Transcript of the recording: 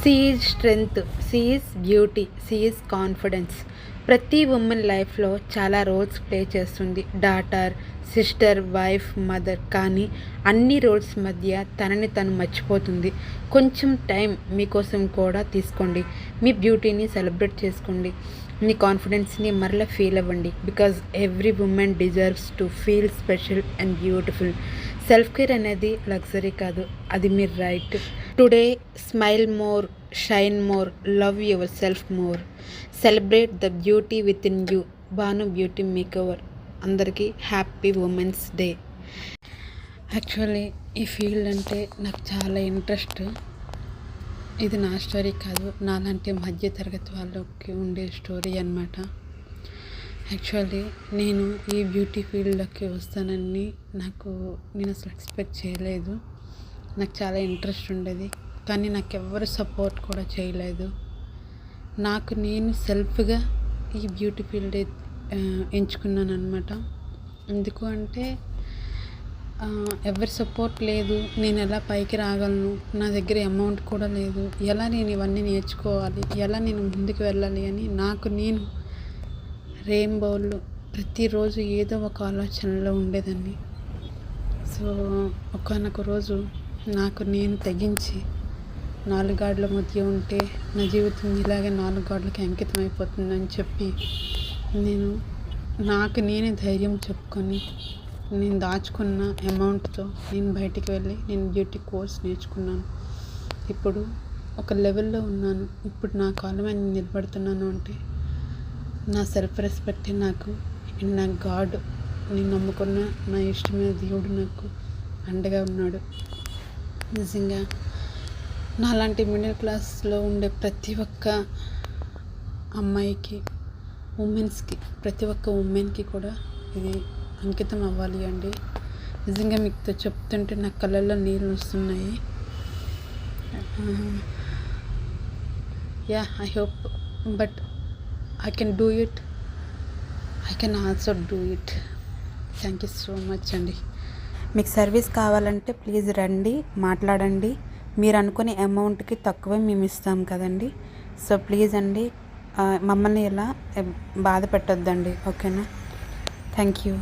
See is strength, she is beauty, she is confidence. ప్రతి women లైఫ్లో చాలా roles play చేస్తుంది. Daughter, sister, wife, mother. కానీ అన్ని రోల్స్ మధ్య తనని తను మర్చిపోతుంది. కొంచెం టైం మీకోసం కూడా తీసుకోండి. మీ బ్యూటీని సెలబ్రేట్ చేసుకోండి. మీ కాన్ఫిడెన్స్ని మరలా ఫీల్ అవ్వండి. Because every women deserves to feel special and beautiful. Self care అనేది లగ్జరీ కాదు, అది మీ right. Today smile more, shine more, love your self more. Celebrate the beauty within you. Bhanu beauty makeover. అందరికీ happy women's day. Actually ఈ field అంటే నాకు చాలా interest. ఇది నా స్టోరీ కాదు, నాలాంటి మధ్య తరగతి వాళ్ళకి ఉండే స్టోరీ అన్నమాట. యాక్చువల్లీ నేను ఈ బ్యూటీ ఫీల్డ్లోకి వస్తానని నేను అసలు ఎక్స్పెక్ట్ చేయలేదు. నాకు చాలా ఇంట్రెస్ట్ ఉండేది, కానీ నాకు ఎవరు సపోర్ట్ కూడా చేయలేదు. నాకు నేను సెల్ఫ్గా ఈ బ్యూటీ ఫీల్డ్ ఎంచుకున్నాను అనమాట. ఎందుకు అంటే ఎవరి సపోర్ట్ లేదు, నేను ఎలా పైకి రాగలను, నా దగ్గర అమౌంట్ కూడా లేదు, ఎలా నేను ఇవన్నీ నేర్చుకోవాలి, ఎలా నేను ముందుకు వెళ్ళాలి అని నేను రెయిన్బోలో ప్రతిరోజు ఏదో ఒక ఆలోచనలో ఉండేదాన్ని. సో ఒకానొక రోజు నేను తెగించి 4 గాడ్ల మధ్య ఉంటే నా జీవితం ఇలాగే 4 గాడ్లకి అంకితం అయిపోతుందని చెప్పి నేనే ధైర్యం చెప్పుకొని నేను దాచుకున్న అమౌంట్తో నేను బయటికి వెళ్ళి నేను బ్యూటీ కోర్స్ నేర్చుకున్నాను. ఇప్పుడు ఒక లెవెల్లో ఉన్నాను. ఇప్పుడు నా కాళ్ళ మీద నిలబడుతున్నాను అంటే నా సెల్ఫ్ రెస్పెక్టే నాకు, నా గాడ్, నేను నమ్ముకున్న నా ఇష్టమైన దేవుడు నాకు అండగా ఉన్నాడు. నిజంగా నాలాంటి మిడిల్ క్లాస్లో ఉండే ప్రతి ఒక్క అమ్మాయికి, ప్రతి ఒక్క ఉమెన్కి కూడా ఇది అంకితం అవ్వాలి అండి. నిజంగా మీకు చెప్తుంటే నా కళ్ళల్లో నీళ్ళు వస్తున్నాయి. I hope but I can do it. I can also do it. Thank you so much అండి. మీకు సర్వీస్ కావాలంటే ప్లీజ్ రండి, మాట్లాడండి. మీరు అనుకునే అమౌంట్కి తక్కువే మేము ఇస్తాం కదండి. సో ప్లీజ్ అండి, మమ్మల్ని ఇలా బాధ పెట్టొద్దండి. ఓకేనా? Thank you.